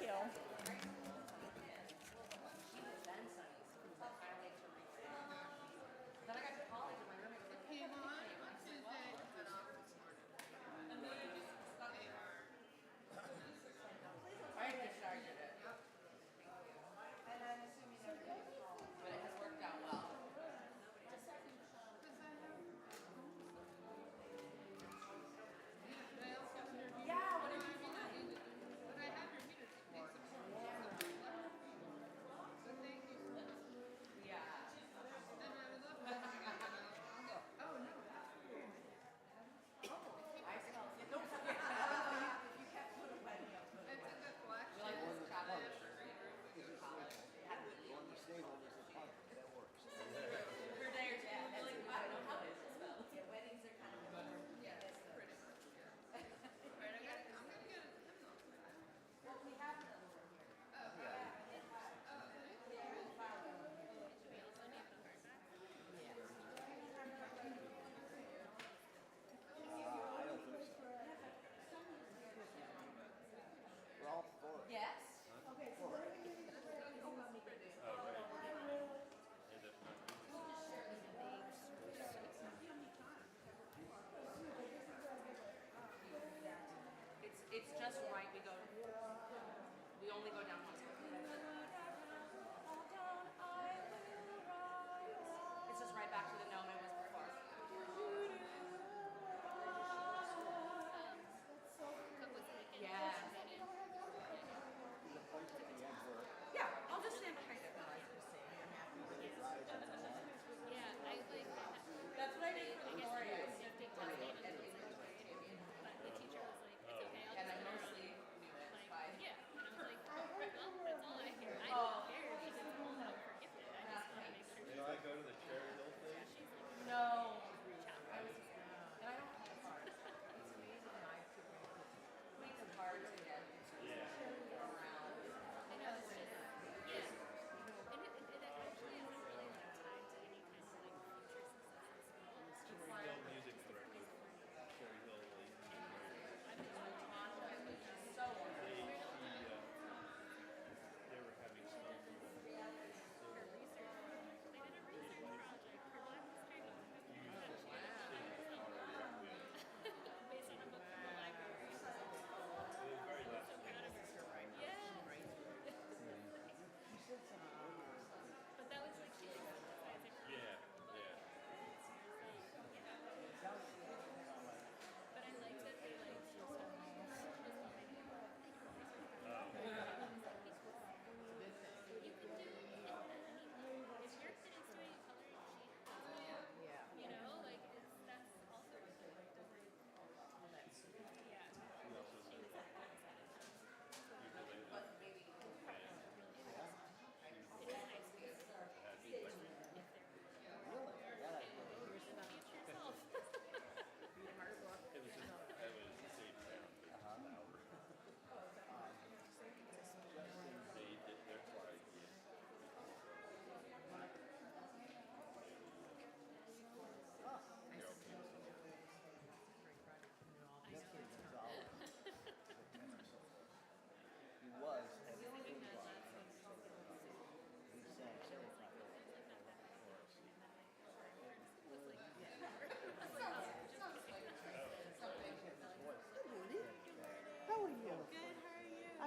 you. It's just right. We only go down once. It's just right back to the note it was before. Yeah. Yeah, I'll just stand behind it. That's what I did for Gloria. And I mostly knew it by. Yeah, and I was like, well, that's all I care. I don't care if she's old and forgifted. I just want to make sure. Did I go to the Cherry Hill thing? No. I was, and I don't have cars. It's amazing how it's hard to get around. I know, it's just, yeah. And it actually isn't really like tied to any kind of like future success in school. It's just like, Hill music director, Cherry Hill. So They were having snow. her research. They did a research project for Black History Month. Based on a book from the library. So Very last proud of her. Yeah. But that was like she like synthesized it. Yeah. But I liked that they like just you can do anything. If you're finished doing color sheet, you know, like that's also a good like different. Yeah. She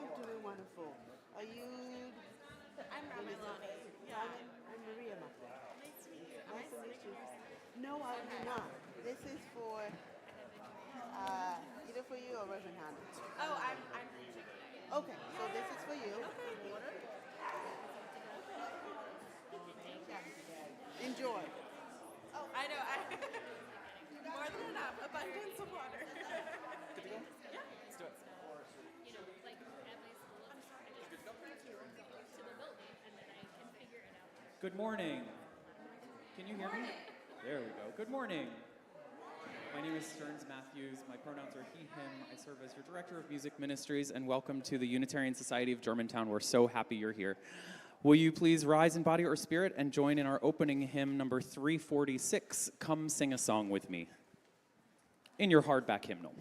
was doing wonderful. Are you? I'm Rabbi Lonnie. Yeah. I'm Maria. Nice to meet you. Am I Nice to meet sitting you. in your seat? No, I do not. This is for either for you or Reverend Hannah. Oh, I'm preaching today. Okay, so this is for you. Okay, water. Enjoy. Oh, I know. More than enough. Abundance of water. Good to go? Yeah. Let's do it. You know, like at my school, I just go to the building and then I can figure it out. Good morning. Can you hear me? There we go. Good morning. My name is Stearns Matthews. My pronouns are he, him. I serve as your Director of Music Ministries, and welcome to the Unitarian Society of Germantown. We're so happy you're here. Will you please rise in body or spirit and join in our opening hymn number 346, Come Sing a Song With Me, in your hardback hymnal.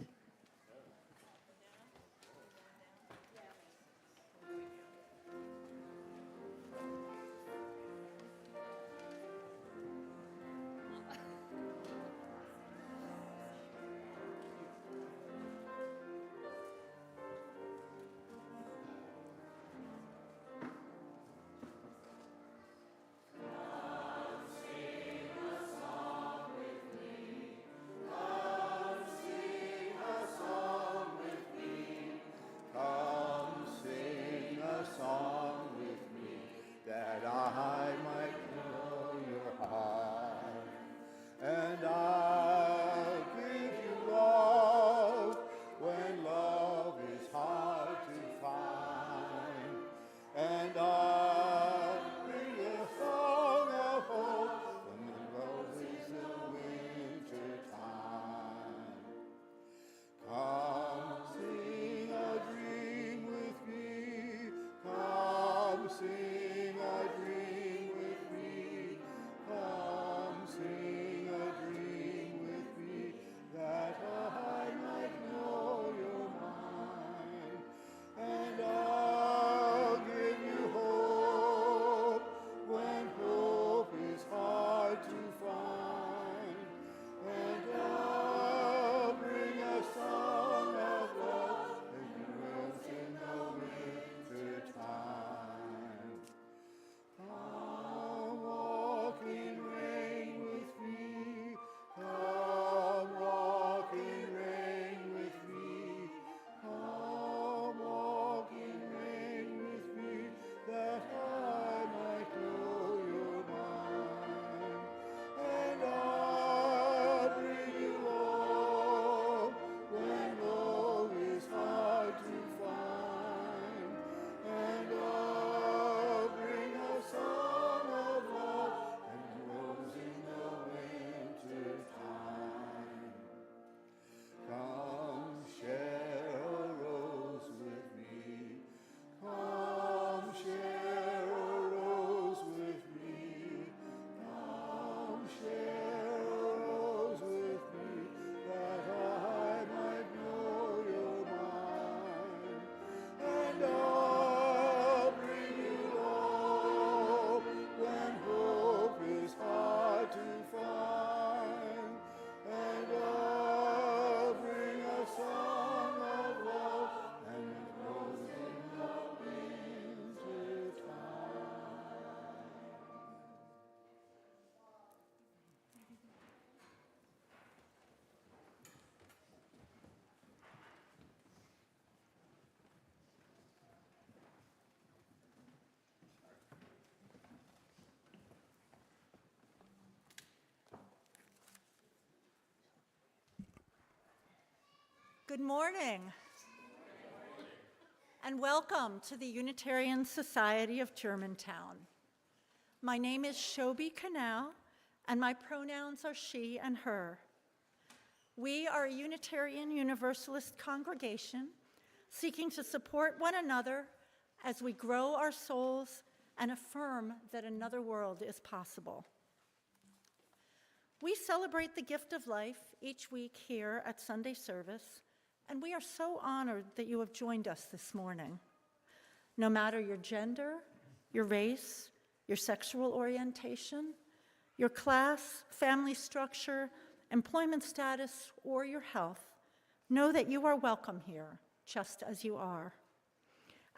Good morning, and welcome to the Unitarian Society of Germantown. My name is Shobi Canal, and my pronouns are she and her. We are a Unitarian Universalist congregation seeking to support one another as we grow our souls and affirm that another world is possible. We celebrate the gift of life each week here at Sunday service, and we are so honored that you have joined us this morning. No matter your gender, your race, your sexual orientation, your class, family structure, employment status, or your health, know that you are welcome here, just as you are.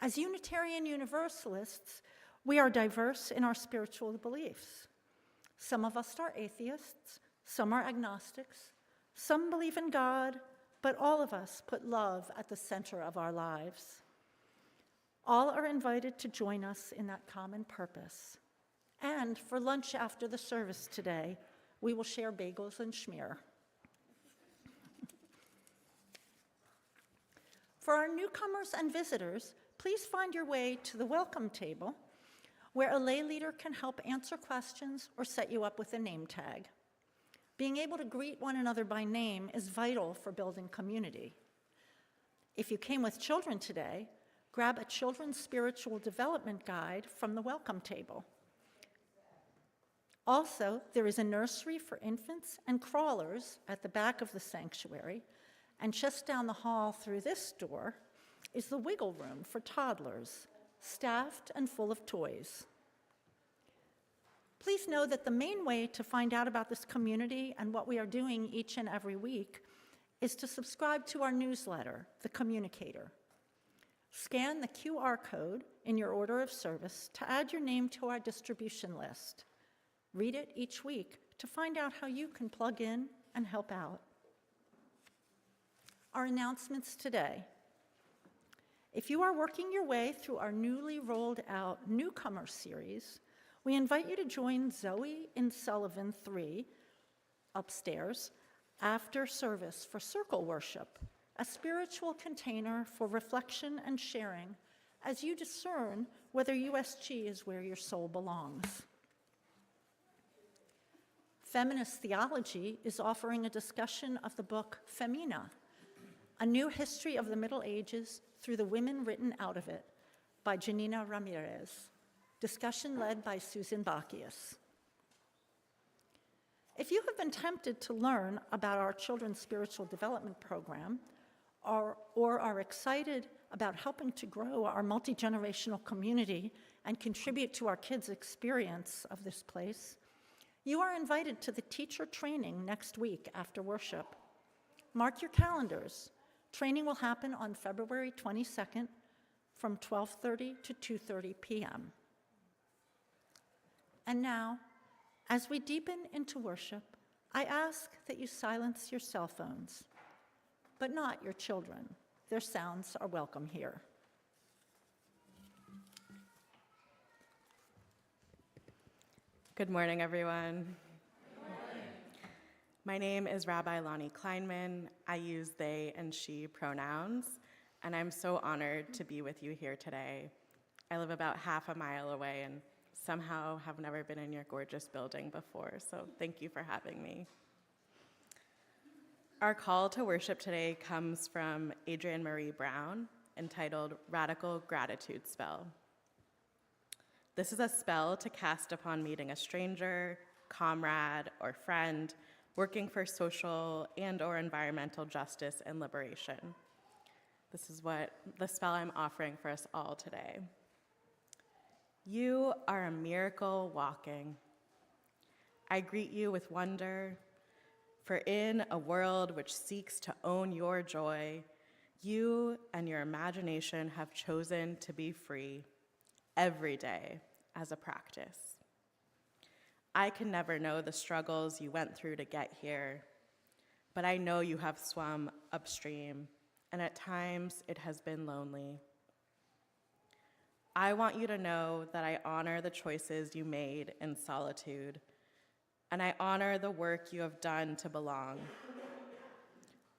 As Unitarian Universalists, we are diverse in our spiritual beliefs. Some of us are atheists, some are agnostics, some believe in God, but all of us put love at the center of our lives. All are invited to join us in that common purpose. And for lunch after the service today, we will share bagels and schmear. For our newcomers and visitors, please find your way to the welcome table, where a lay leader can help answer questions or set you up with a name tag. Being able to greet one another by name is vital for building community. If you came with children today, grab a children's spiritual development guide from the welcome table. Also, there is a nursery for infants and crawlers at the back of the sanctuary, and just down the hall through this door is the wiggle room for toddlers, staffed and full of toys. Please know that the main way to find out about this community and what we are doing each and every week is to subscribe to our newsletter, The Communicator. Scan the QR code in your order of service to add your name to our distribution list. Read it each week to find out how you can plug in and help out. Our announcements today. If you are working your way through our newly rolled out newcomer series, we invite you to join Zoe in Sullivan 3 upstairs after service for circle worship, a spiritual container for reflection and sharing as you discern whether USG is where your soul belongs. Feminist Theology is offering a discussion of the book Femina, a new history of the Middle Ages through the women written out of it by Janina Ramirez. Discussion led by Susan Bacchius. If you have been tempted to learn about our children's spiritual development program or are excited about helping to grow our multi-generational community and contribute to our kids' experience of this place, you are invited to the teacher training next week after worship. Mark your calendars. Training will happen on February 22nd from 12:30 to 2:30 p.m. And now, as we deepen into worship, I ask that you silence your cell phones, but not your children. Their sounds are welcome here. Good morning, everyone. My name is Rabbi Lonnie Kleinman. I use they and she pronouns, and I'm so honored to be with you here today. I live about half a mile away and somehow have never been in your gorgeous building before, so thank you for having me. Our call to worship today comes from Adrienne Marie Brown, entitled Radical Gratitude Spell. This is a spell to cast upon meeting a stranger, comrade, or friend working for social and/or environmental justice and liberation. This is what the spell I'm offering for us all today. You are a miracle walking. I greet you with wonder, for in a world which seeks to own your joy, you and your imagination have chosen to be free every day as a practice. I can never know the struggles you went through to get here, but I know you have swum upstream, and at times it has been lonely. I want you to know that I honor the choices you made in solitude, and I honor the work you have done to belong.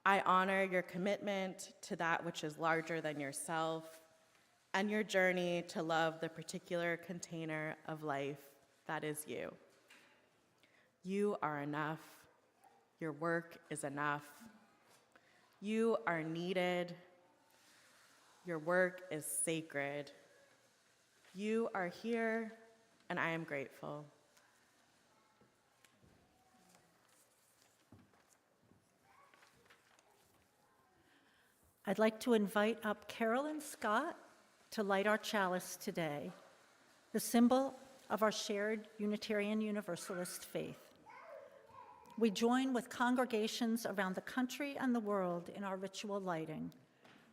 I honor your commitment to that which is larger than yourself and your journey to love the particular container of life that is you. You are enough. Your work is enough. You are needed. Your work is sacred. You are here, and I am grateful. I'd like to invite up Carolyn Scott to light our chalice today, the symbol of our shared Unitarian Universalist faith. We join with congregations around the country and the world in our ritual lighting.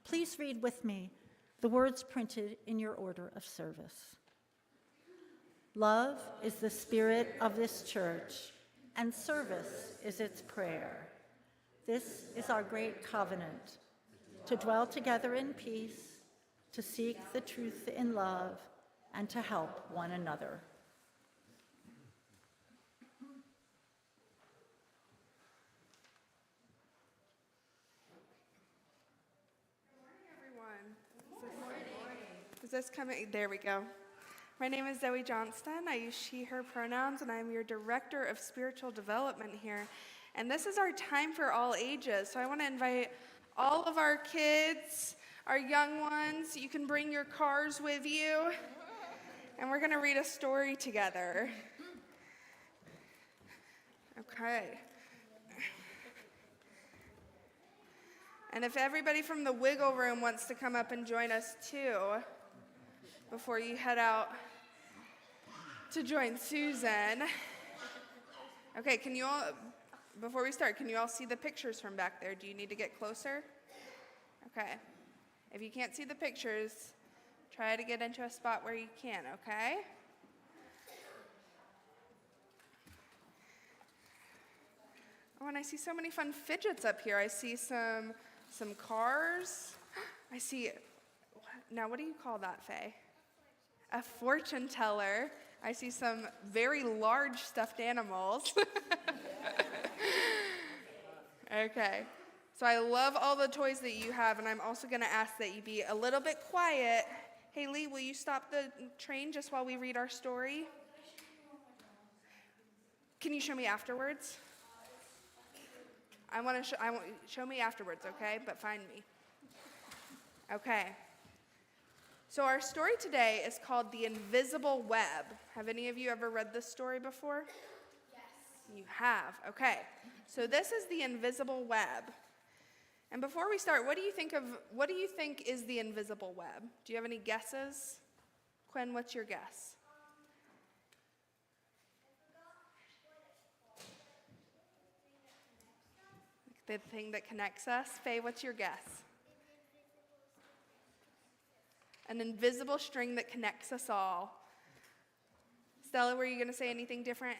Please read with me the words printed in your order of service. Love is the spirit of this church, and service is its prayer. This is our great covenant, to dwell together in peace, to seek the truth in love, and to help one another. Is this coming? There we go. My name is Zoe Johnston. I use she, her pronouns, and I'm your Director of Spiritual Development here. And this is our time for all ages. So I want to invite all of our kids, our young ones. You can bring your cars with you. And we're going to read a story together. Okay. And if everybody from the Wiggle Room wants to come up and join us too, before you head out to join Susan. Okay, can you all, before we start, can you all see the pictures from back there? Do you need to get closer? Okay. If you can't see the pictures, try to get into a spot where you can, okay? Oh, and I see so many fun fidgets up here. I see some cars. I see, now what do you call that, Faye? A fortune teller. I see some very large stuffed animals. Okay. So I love all the toys that you have, and I'm also going to ask that you be a little bit quiet. Haley, will you stop the train just while we read our story? Can you show me afterwards? I want show me afterwards, okay? But find me. Okay. So our story today is called The Invisible Web. Have any of you ever read this story before? Yes. You have. Okay. So this is The Invisible Web. And before we start, what do you think is the invisible web? Do you have any guesses? Quinn, what's your guess? The thing that connects us. Faye, what's your guess? An invisible string that connects us all. Stella, were you going to say anything different?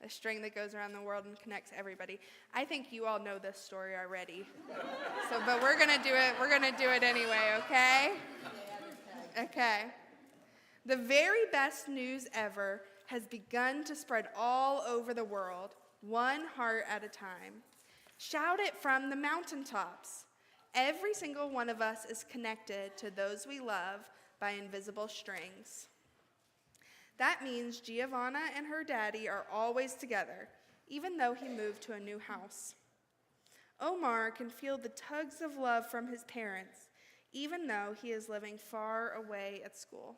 A string that goes around the world and connects everybody. I think you all know this story already. But we're going to do it. We're going to do it anyway, okay? Okay. The very best news ever has begun to spread all over the world, one heart at a time. Shout it from the mountaintops. Every single one of us is connected to those we love by invisible strings. That means Giovanna and her daddy are always together, even though he moved to a new house. Omar can feel the tugs of love from his parents, even though he is living far away at school.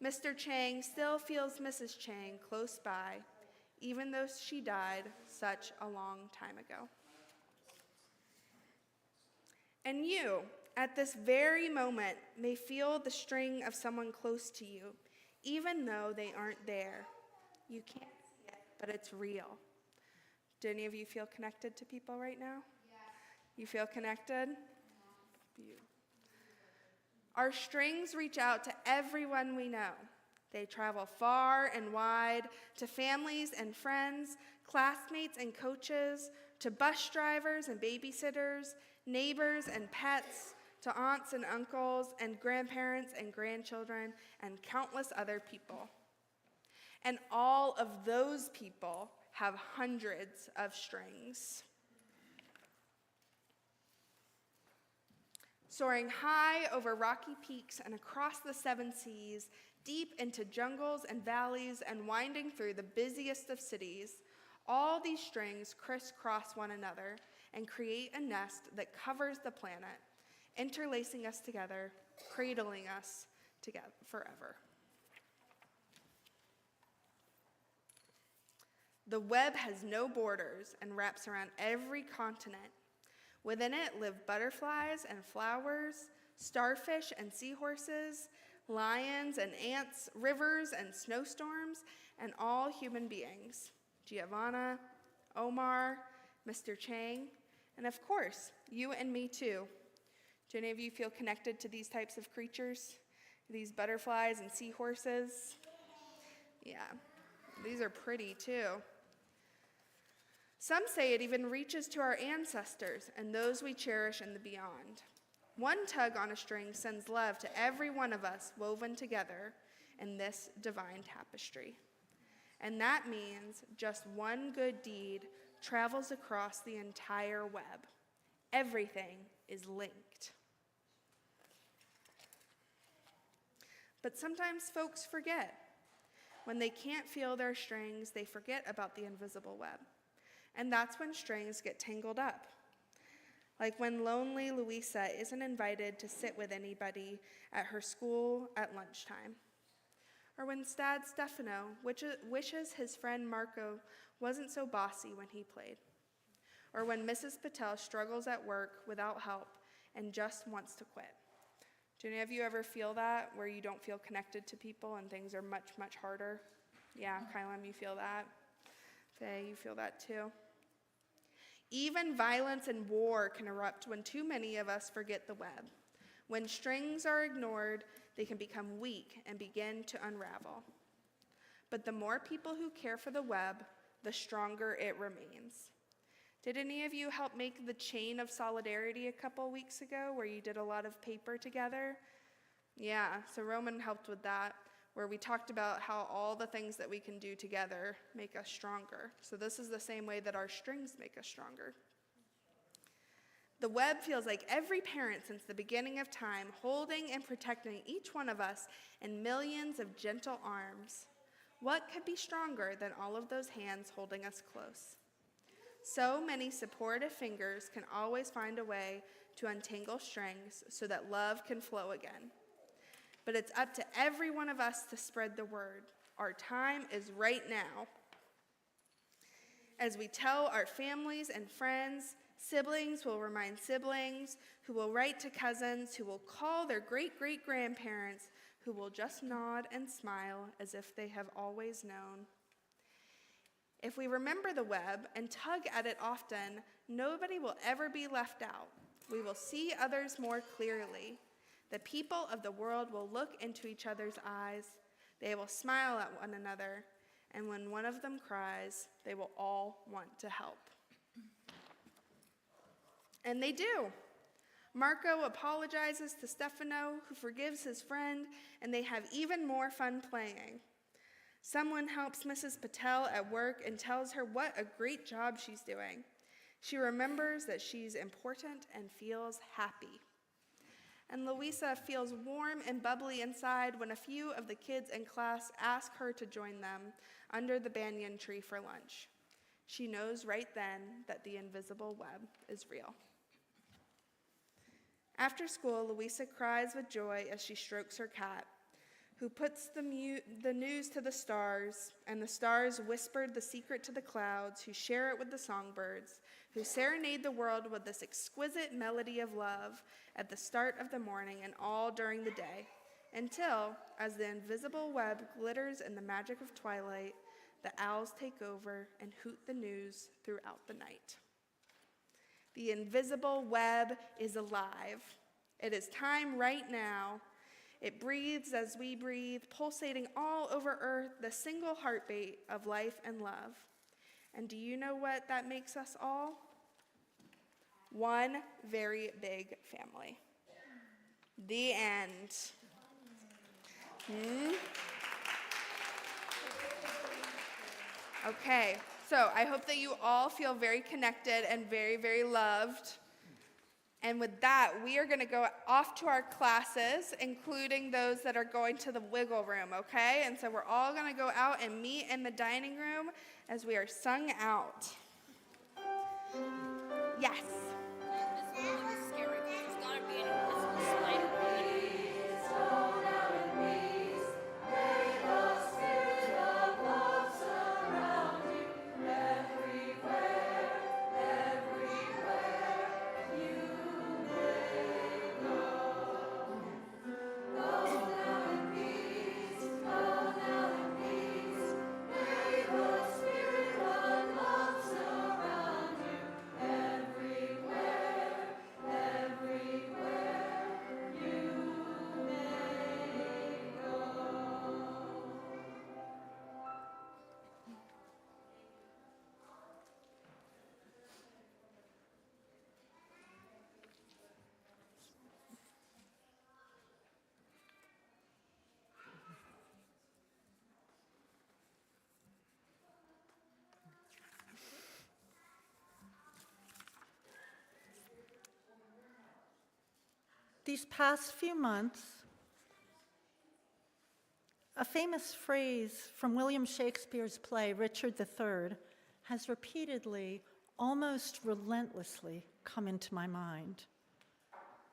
Mr. Chang still feels Mrs. Chang close by, even though she died such a long time ago. And you, at this very moment, may feel the string of someone close to you, even though they aren't there. You can't see it, but it's real. Do any of you feel connected to people right now? Yes. You feel connected? Our strings reach out to everyone we know. They travel far and wide to families and friends, classmates and coaches, to bus drivers and babysitters, neighbors and pets, to aunts and uncles and grandparents and grandchildren and countless other people. And all of those people have hundreds of strings. Soaring high over rocky peaks and across the seven seas, deep into jungles and valleys and winding through the busiest of cities, all these strings crisscross one another and create a nest that covers the planet, interlacing us together, cradling us together forever. The web has no borders and wraps around every continent. Within it live butterflies and flowers, starfish and seahorses, lions and ants, rivers and snowstorms, and all human beings. Giovanna, Omar, Mr. Chang, and of course, you and me too. Do any of you feel connected to these types of creatures? These butterflies and seahorses? Yeah, these are pretty too. Some say it even reaches to our ancestors and those we cherish in the beyond. One tug on a string sends love to every one of us woven together in this divine tapestry. And that means just one good deed travels across the entire web. Everything is linked. But sometimes folks forget. When they can't feel their strings, they forget about the invisible web. And that's when strings get tangled up. Like when lonely Louisa isn't invited to sit with anybody at her school at lunchtime. Or when Stad Stefano wishes his friend Marco wasn't so bossy when he played. Or when Mrs. Patel struggles at work without help and just wants to quit. Do any of you ever feel that, where you don't feel connected to people and things are much, much harder? Yeah, Kylam, you feel that? Faye, you feel that too? Even violence and war can erupt when too many of us forget the web. When strings are ignored, they can become weak and begin to unravel. But the more people who care for the web, the stronger it remains. Did any of you help make the chain of solidarity a couple weeks ago where you did a lot of paper together? Yeah, so Roman helped with that, where we talked about how all the things that we can do together make us stronger. So this is the same way that our strings make us stronger. The web feels like every parent since the beginning of time, holding and protecting each one of us in millions of gentle arms. What could be stronger than all of those hands holding us close? So many supportive fingers can always find a way to untangle strings so that love can flow again. But it's up to every one of us to spread the word. Our time is right now. As we tell our families and friends, siblings will remind siblings, who will write to cousins, who will call their great-great-grandparents, who will just nod and smile as if they have always known. If we remember the web and tug at it often, nobody will ever be left out. We will see others more clearly. The people of the world will look into each other's eyes. They will smile at one another. And when one of them cries, they will all want to help. And they do. Marco apologizes to Stefano, who forgives his friend, and they have even more fun playing. Someone helps Mrs. Patel at work and tells her what a great job she's doing. She remembers that she's important and feels happy. And Louisa feels warm and bubbly inside when a few of the kids in class ask her to join them under the banyan tree for lunch. She knows right then that the invisible web is real. After school, Louisa cries with joy as she strokes her cat, who puts the news to the stars, and the stars whispered the secret to the clouds, who share it with the songbirds, who serenade the world with this exquisite melody of love at the start of the morning and all during the day, until, as the invisible web glitters in the magic of twilight, the owls take over and hoot the news throughout the night. The invisible web is alive. It is time right now. It breathes as we breathe, pulsating all over earth, the single heartbeat of life and love. And do you know what that makes us all? One very big family. The end. Okay, so I hope that you all feel very connected and very, very loved. And with that, we are going to go off to our classes, including those that are going to the wiggle room, okay? And so we're all going to go out and meet in the dining room as we are sung out. Yes. This one is scary because there's gotta be an invisible spider on it. These past few months, a famous phrase from William Shakespeare's play, Richard III, has repeatedly, almost relentlessly, come into my mind.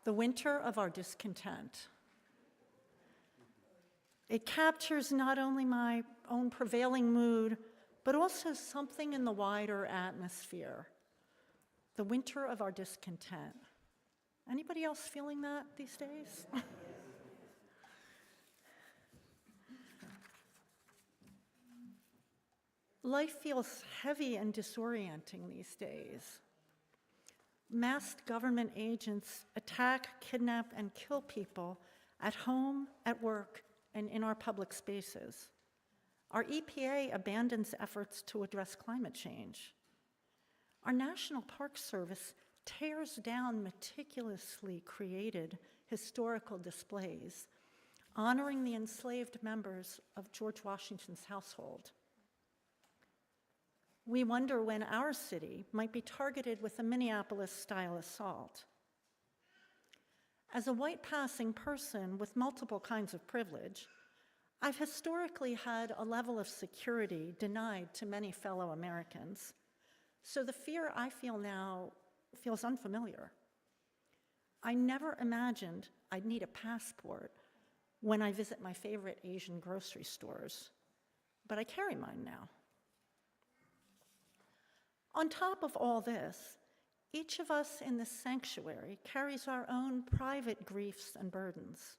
The winter of our discontent. It captures not only my own prevailing mood, but also something in the wider atmosphere. The winter of our discontent. Anybody else feeling that these days? Life feels heavy and disorienting these days. Masked government agents attack, kidnap, and kill people at home, at work, and in our public spaces. Our EPA abandons efforts to address climate change. Our National Park Service tears down meticulously created historical displays, honoring the enslaved members of George Washington's household. We wonder when our city might be targeted with a Minneapolis-style assault. As a white passing person with multiple kinds of privilege, I've historically had a level of security denied to many fellow Americans. So the fear I feel now feels unfamiliar. I never imagined I'd need a passport when I visit my favorite Asian grocery stores, but I carry mine now. On top of all this, each of us in this sanctuary carries our own private griefs and burdens.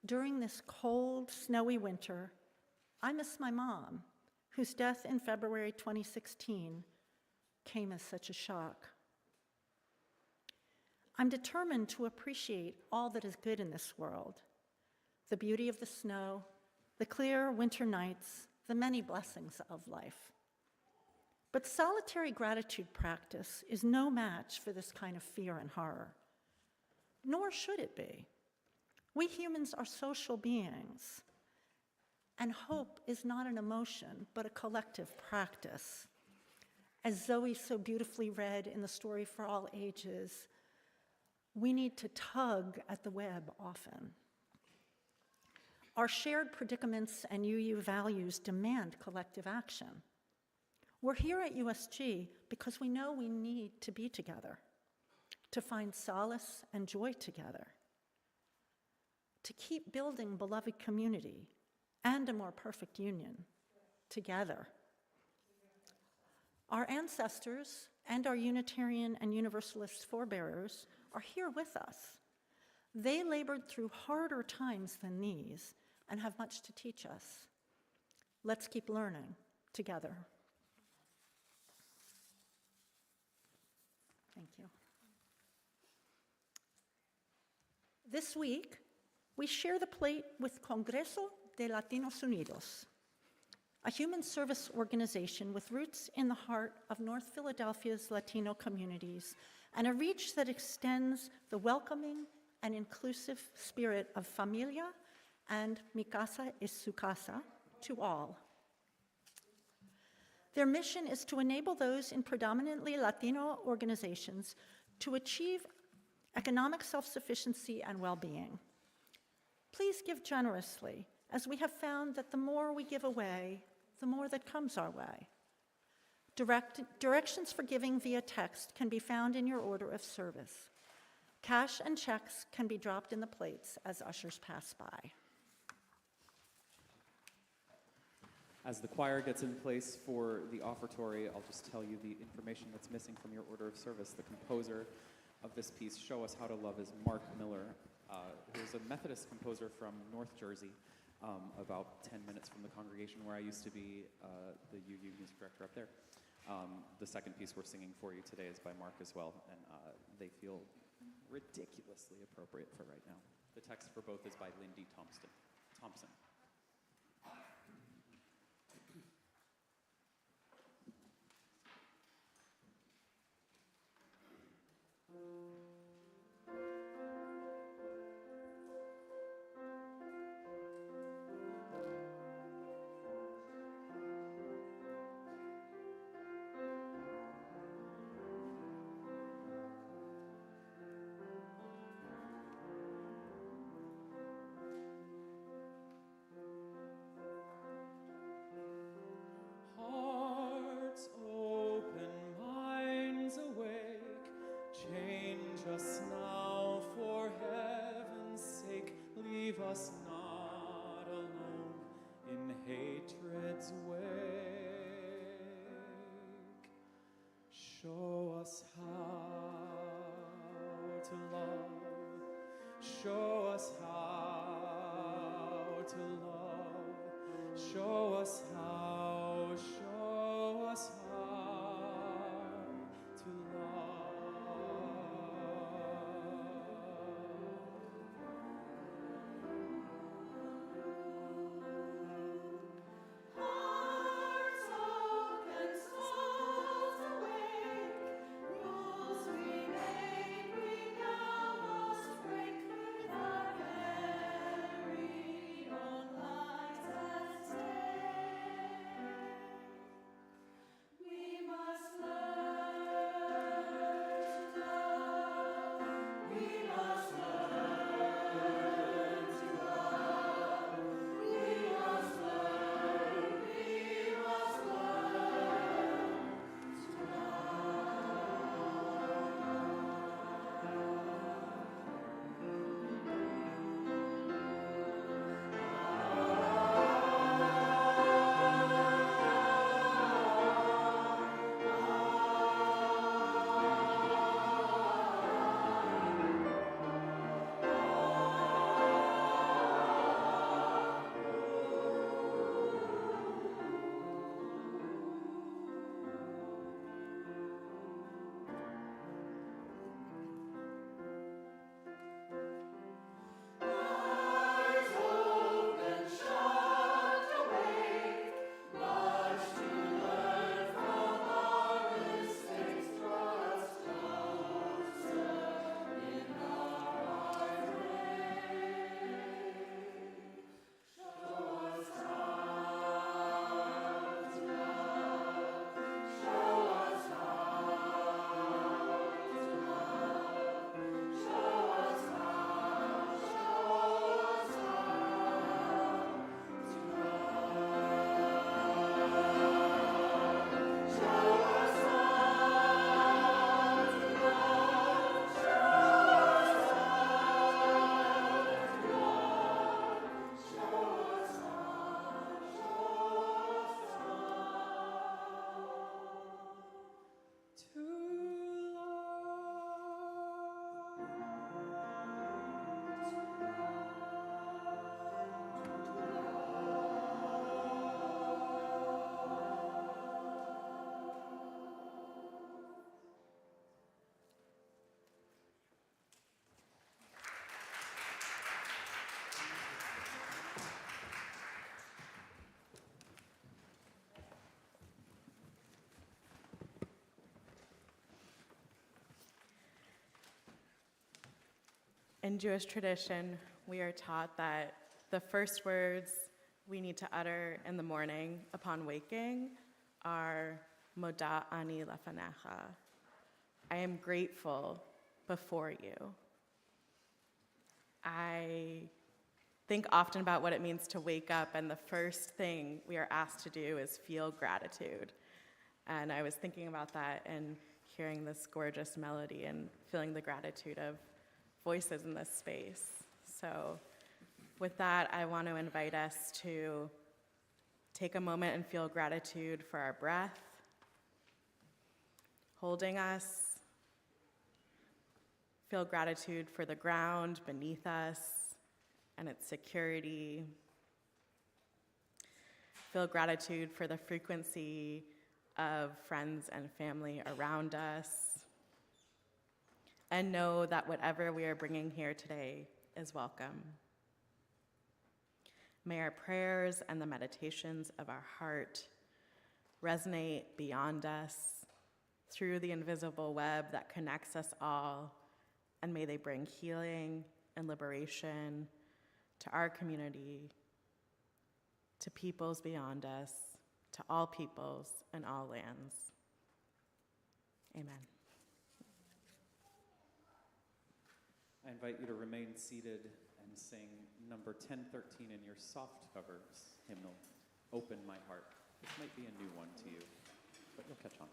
During this cold, snowy winter, I miss my mom, whose death in February 2016 came as such a shock. I'm determined to appreciate all that is good in this world, the beauty of the snow, the clear winter nights, the many blessings of life. But solitary gratitude practice is no match for this kind of fear and horror, nor should it be. We humans are social beings, and hope is not an emotion, but a collective practice. As Zoe so beautifully read in the story for all ages, we need to tug at the web often. Our shared predicaments and UU values demand collective action. We're here at USG because we know we need to be together, to find solace and joy together, to keep building beloved community and a more perfect union together. Our ancestors and our Unitarian and Universalist forebearers are here with us. They labored through harder times than these and have much to teach us. Let's keep learning together. Thank you. This week, we share the plate with Congreso de Latinos Unidos, a human service organization with roots in the heart of North Philadelphia's Latino communities and a reach that extends the welcoming and inclusive spirit of familia and mi casa es su casa to all. Their mission is to enable those in predominantly Latino organizations to achieve economic self-sufficiency and well-being. Please give generously, as we have found that the more we give away, the more that comes our way. Directions for giving via text can be found in your order of service. Cash and checks can be dropped in the plates as ushers pass by. As the choir gets in place for the offertory, I'll just tell you the information that's missing from your order of service. The composer of this piece, Show Us How to Love, is Mark Miller, who's a Methodist composer from North Jersey, about 10 minutes from the congregation where I used to be the UU music director up there. The second piece we're singing for you today is by Mark as well, and they feel ridiculously appropriate for right now. The text for both is by Lindy Thompson. Hearts open, minds awake, change us now for heaven's sake. Leave us not alone in hatred's wake. Show us how to love. Show us how to love. Show us how, show us how to Hearts open, souls awake, rules we made, we now must break, with our very own lives at stake. We must learn to love. We must learn to love. We must learn. We must learn to Eyes open, shut awake, much to learn from our mistakes. Draw us closer in our faith. Show us how to love. Show us how to love. Show us how. Show us In Jewish tradition, we are taught that the first words we need to utter in the morning upon waking are moda ani lefanecha. I am grateful before you. I think often about what it means to wake up, and the first thing we are asked to do is feel gratitude. And I was thinking about that and hearing this gorgeous melody and feeling the gratitude of voices in this space. So with that, I want to invite us to take a moment and feel gratitude for our breath, holding us. Feel gratitude for the ground beneath us and its security. Feel gratitude for the frequency of friends and family around us. And know that whatever we are bringing here today is welcome. May our prayers and the meditations of our heart resonate beyond us through the invisible web that connects us all, and may they bring healing and liberation to our community, to peoples beyond us, to all peoples and all lands. Amen. I invite you to remain seated and sing number 1013 in your soft covers hymnal, Open My Heart. This might be a new one to you, but you'll catch on.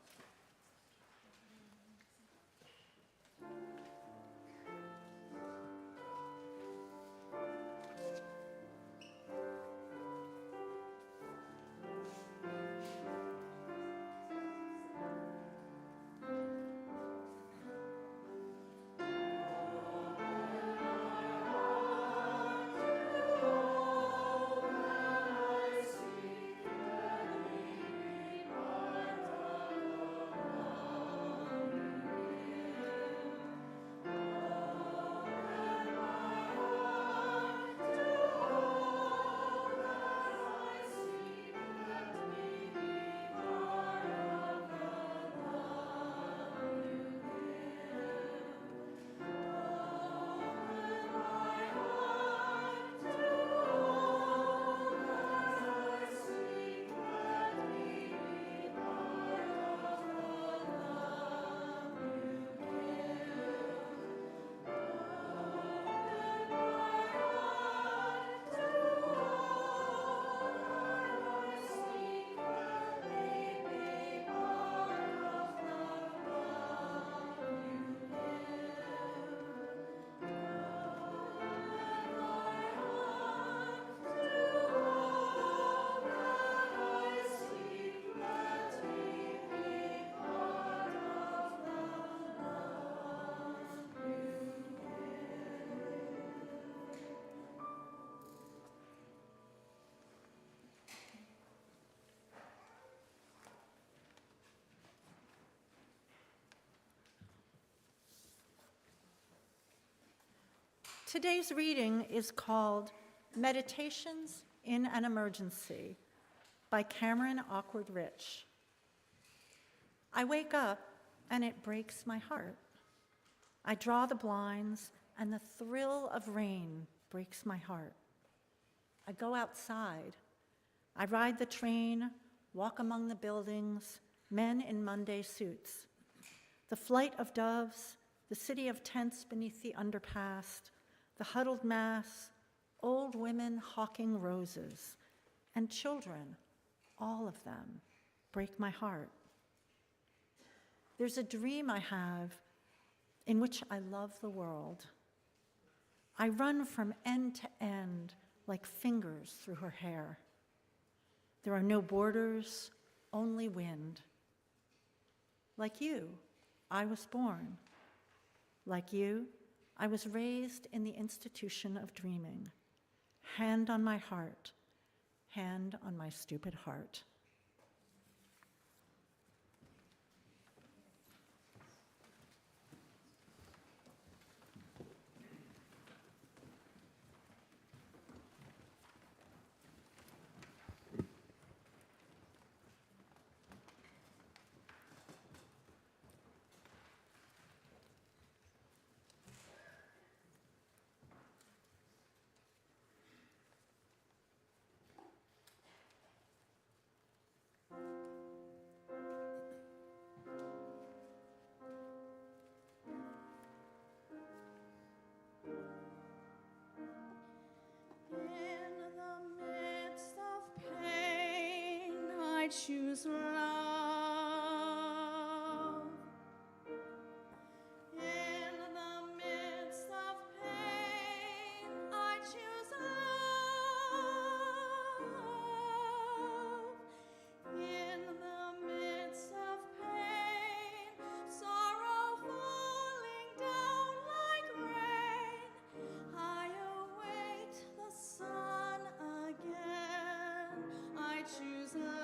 Today's reading is called Meditations in an Emergency by Cameron Awkward Rich. I wake up and it breaks my heart. I draw the blinds and the thrill of rain breaks my heart. I go outside. I ride the train, walk among the buildings, men in Monday suits. The flight of doves, the city of tents beneath the underpass, the huddled mass, old women hawking roses, and children, all of them, break my heart. There's a dream I have in which I love the world. I run from end to end like fingers through her hair. There are no borders, only wind. Like you, I was born. Like you, I was raised in the institution of dreaming. Hand on my heart, hand on my stupid heart. I choose love. In the midst of pain, I choose love. In the midst of pain, sorrow falling down like rain, I await the sun again. I choose love.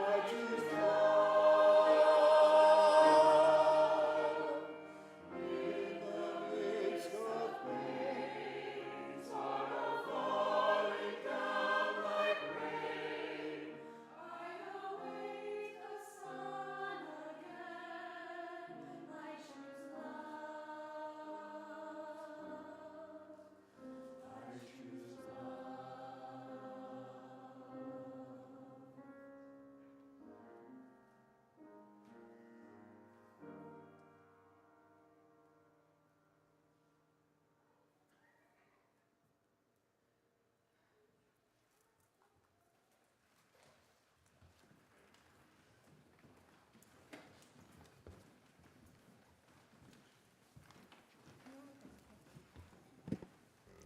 I choose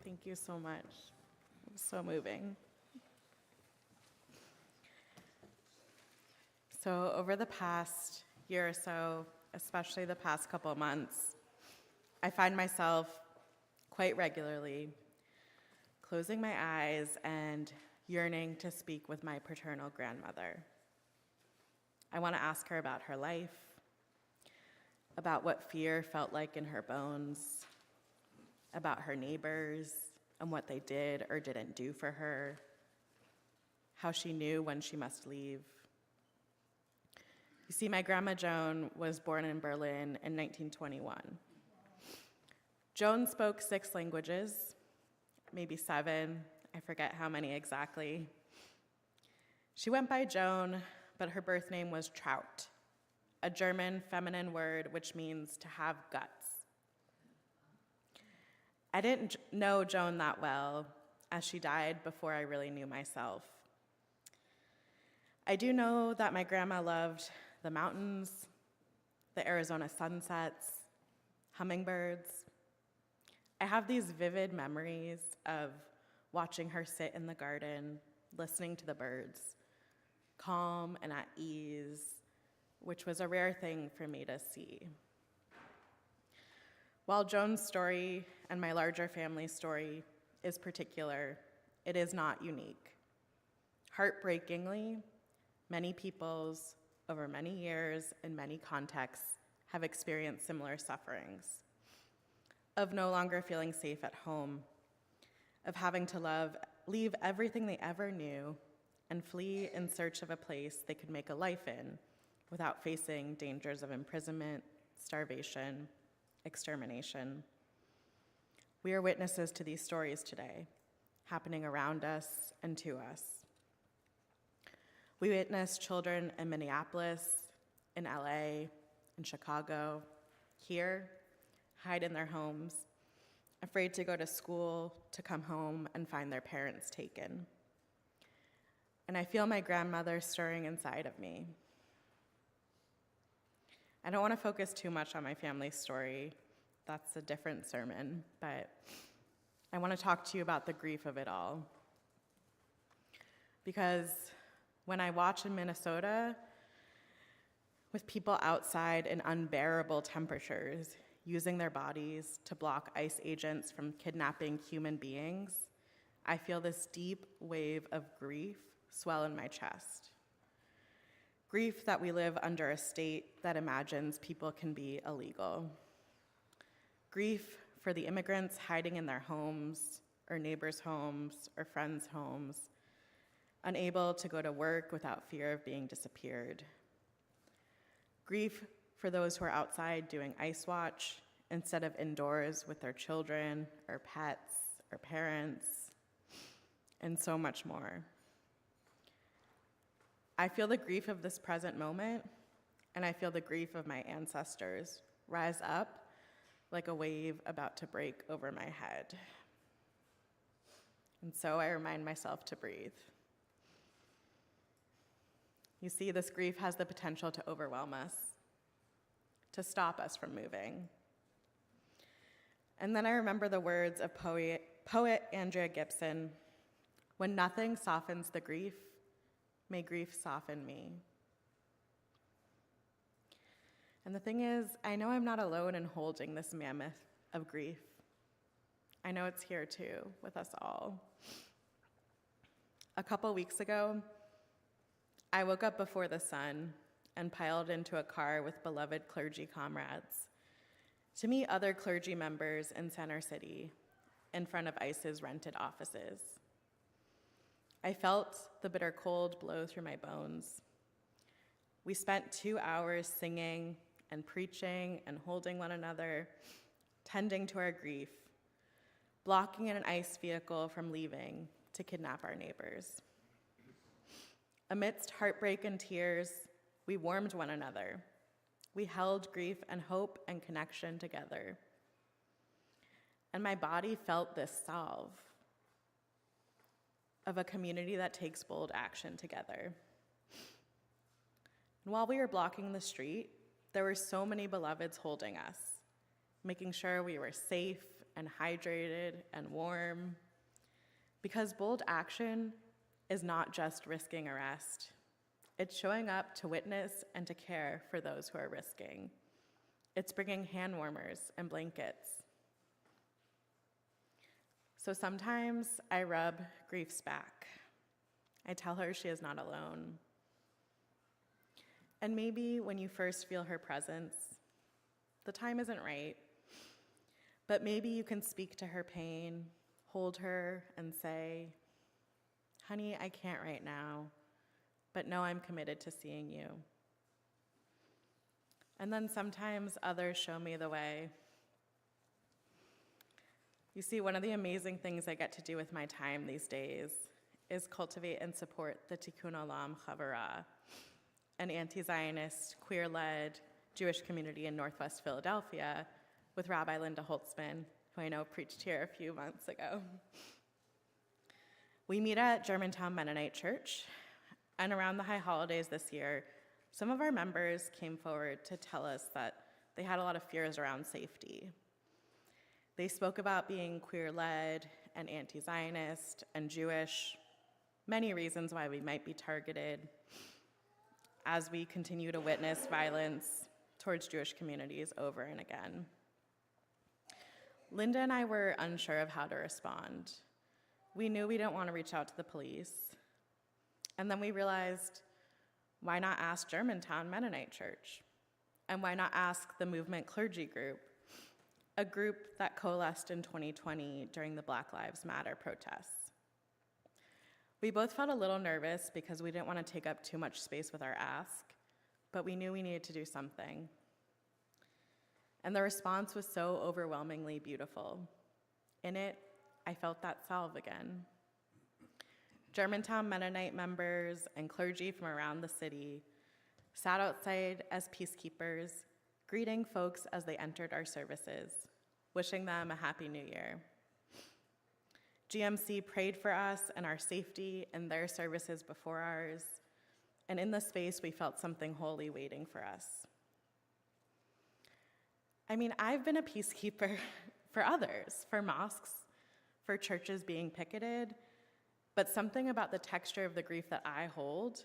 Thank you so much. It was so moving. So over the past year or so, especially the past couple of months, I find myself quite regularly closing my eyes and yearning to speak with my paternal grandmother. I want to ask her about her life, about what fear felt like in her bones, about her neighbors and what they did or didn't do for her, how she knew when she must leave. You see, my grandma Joan was born in Berlin in 1921. Joan spoke 6 languages, maybe 7, I forget how many exactly. She went by Joan, but her birth name was Traut, a German feminine word which means to have guts. I didn't know Joan that well, as she died before I really knew myself. I do know that my grandma loved the mountains, the Arizona sunsets, hummingbirds. I have these vivid memories of watching her sit in the garden, listening to the birds, calm and at ease, which was a rare thing for me to see. While Joan's story and my larger family's story is particular, it is not unique. Heartbreakingly, many peoples over many years in many contexts have experienced similar sufferings of no longer feeling safe at home, of having to leave everything they ever knew and flee in search of a place they could make a life in without facing dangers of imprisonment, starvation, extermination. We are witnesses to these stories today, happening around us and to us. We witness children in Minneapolis, in LA, in Chicago, here, hide in their homes, afraid to go to school, to come home and find their parents taken. And I feel my grandmother stirring inside of me. I don't want to focus too much on my family's story. That's a different sermon, but I want to talk to you about the grief of it all. Because when I watch in Minnesota, with people outside in unbearable temperatures, using their bodies to block ICE agents from kidnapping human beings, I feel this deep wave of grief swell in my chest. Grief that we live under a state that imagines people can be illegal. Grief for the immigrants hiding in their homes, or neighbors' homes, or friends' homes, unable to go to work without fear of being disappeared. Grief for those who are outside doing ICE watch instead of indoors with their children, or pets, or parents, and so much more. I feel the grief of this present moment, and I feel the grief of my ancestors rise up like a wave about to break over my head. And so I remind myself to breathe. You see, this grief has the potential to overwhelm us, to stop us from moving. And then I remember the words of poet Andrea Gibson, "When nothing softens the grief, may grief soften me." And the thing is, I know I'm not alone in holding this mammoth of grief. I know it's here too, with us all. A couple weeks ago, I woke up before the sun and piled into a car with beloved clergy comrades to meet other clergy members in Center City in front of ICE's rented offices. I felt the bitter cold blow through my bones. We spent 2 hours singing and preaching and holding one another, tending to our grief, blocking an ICE vehicle from leaving to kidnap our neighbors. Amidst heartbreak and tears, we warmed one another. We held grief and hope and connection together. And my body felt this salve of a community that takes bold action together. And while we were blocking the street, there were so many beloveds holding us, making sure we were safe and hydrated and warm. Because bold action is not just risking arrest. It's showing up to witness and to care for those who are risking. It's bringing hand warmers and blankets. So sometimes I rub grief's back. I tell her she is not alone. And maybe when you first feel her presence, the time isn't right, but maybe you can speak to her pain, hold her, and say, "Honey, I can't right now, but know I'm committed to seeing you." And then sometimes others show me the way. You see, one of the amazing things I get to do with my time these days is cultivate and support the Tikkun Olam Chavurah, an anti-Zionist, queer-led Jewish community in Northwest Philadelphia with Rabbi Linda Holtzman, who I know preached here a few months ago. We meet at Germantown Mennonite Church, and around the high holidays this year, some of our members came forward to tell us that they had a lot of fears around safety. They spoke about being queer-led and anti-Zionist and Jewish, many reasons why we might be targeted as we continue to witness violence towards Jewish communities over and again. Linda and I were unsure of how to respond. We knew we didn't want to reach out to the police. And then we realized, why not ask Germantown Mennonite Church? And why not ask the Movement Clergy Group, a group that coalesced in 2020 during the Black Lives Matter protests? We both felt a little nervous because we didn't want to take up too much space with our ask, but we knew we needed to do something. And the response was so overwhelmingly beautiful. In it, I felt that salve again. Germantown Mennonite members and clergy from around the city sat outside as peacekeepers, greeting folks as they entered our services, wishing them a Happy New Year. GMC prayed for us and our safety in their services before ours, and in the space we felt something holy waiting for us. I mean, I've been a peacekeeper for others, for mosques, for churches being picketed, but something about the texture of the grief that I hold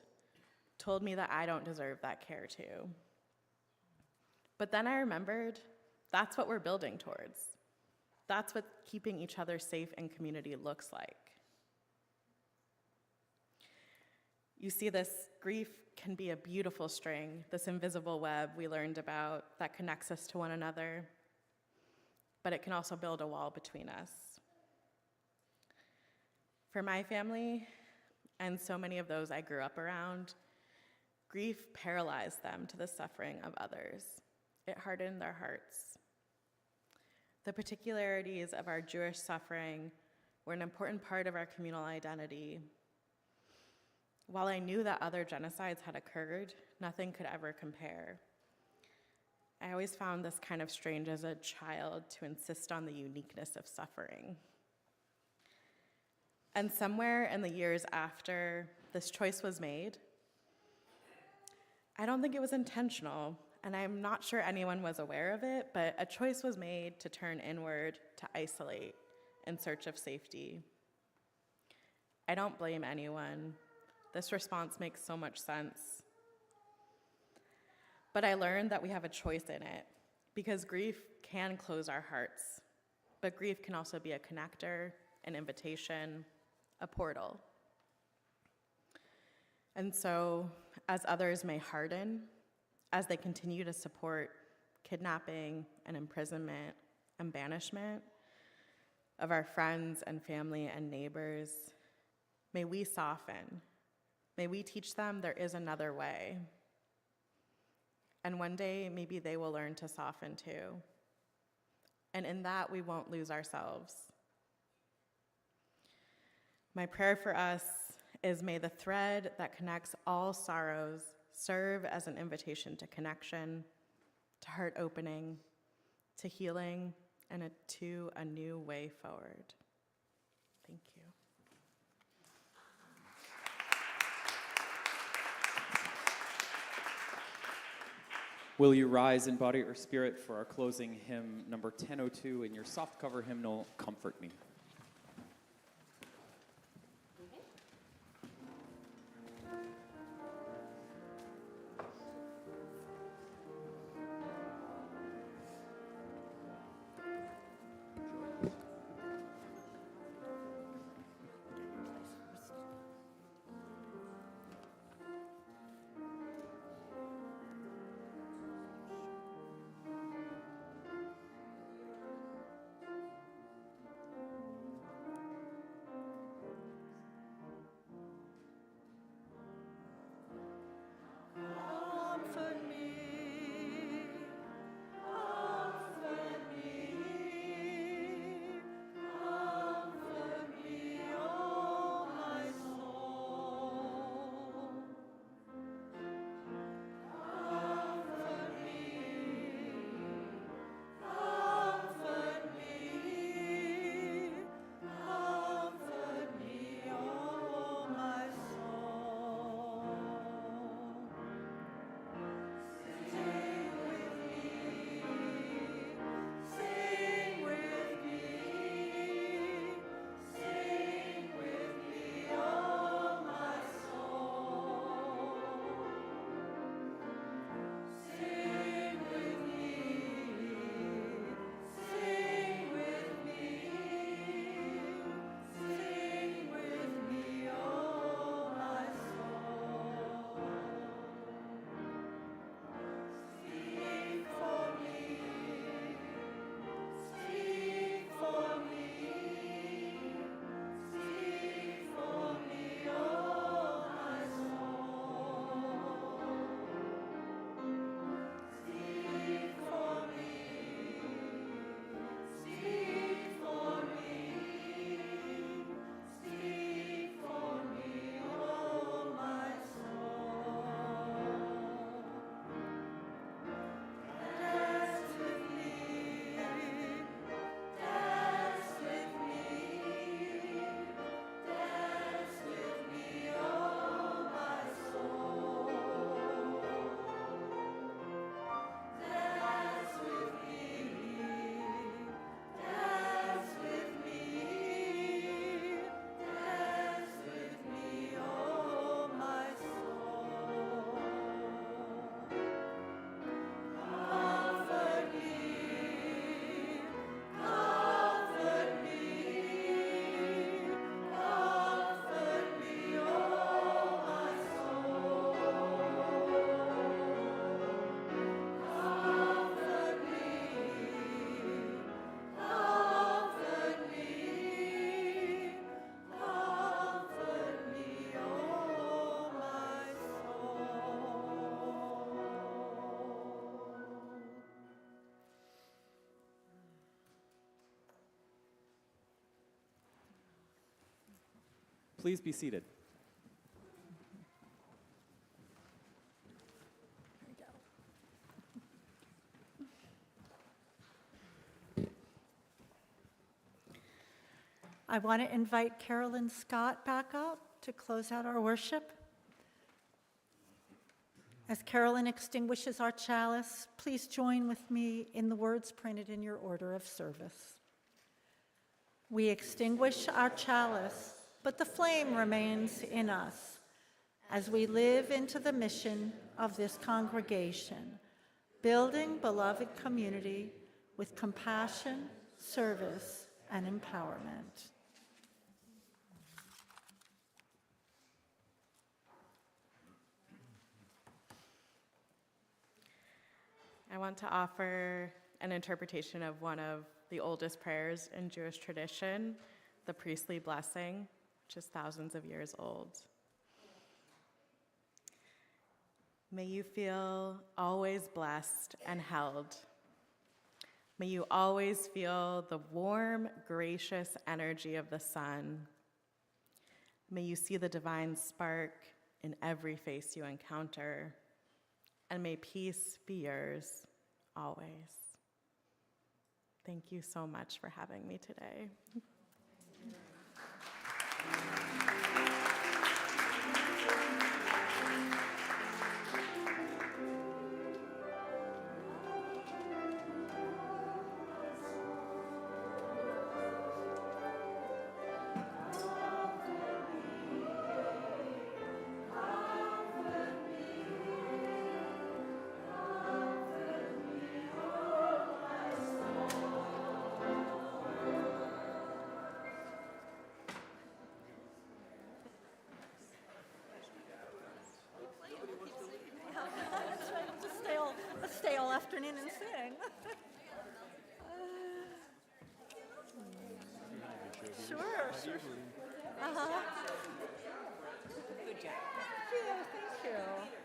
told me that I don't deserve that care too. But then I remembered that's what we're building towards. That's what keeping each other safe in community looks like. You see, this grief can be a beautiful string, this invisible web we learned about that connects us to one another, but it can also build a wall between us. For my family, and so many of those I grew up around, grief paralyzed them to the suffering of others. It hardened their hearts. The particularities of our Jewish suffering were an important part of our communal identity. While I knew that other genocides had occurred, nothing could ever compare. I always found this kind of strange as a child to insist on the uniqueness of suffering. And somewhere in the years after this choice was made, I don't think it was intentional, and I'm not sure anyone was aware of it, but a choice was made to turn inward, to isolate in search of safety. I don't blame anyone. This response makes so much sense. But I learned that we have a choice in it, because grief can close our hearts, but grief can also be a connector, an invitation, a portal. And so, as others may harden, as they continue to support kidnapping and imprisonment and banishment of our friends and family and neighbors, may we soften. May we teach them there is another way. And one day, maybe they will learn to soften too. And in that, we won't lose ourselves. My prayer for us is, may the thread that connects all sorrows serve as an invitation to connection, to heart opening, to healing, and to a new way forward. Thank you. Will you rise in body or spirit for our closing hymn, number 1002, in your soft cover hymnal, Comfort Me. please be seated. I want to invite Carolyn Scott back up to close out our worship. As Carolyn extinguishes our chalice, please join with me in the words printed in your order of service. We extinguish our chalice, but the flame remains in us as we live into the mission of this congregation, building beloved community with compassion, service, and empowerment. I want to offer an interpretation of one of the oldest prayers in Jewish tradition, the priestly blessing, which is thousands of years old. May you feel always blessed and held. May you always feel the warm, gracious energy of the sun. May you see the divine spark in every face you encounter. And may peace be yours always. Thank you so much for having me today. Let's stay all afternoon and sing. Sure. Uh-huh. Good job. Thank you.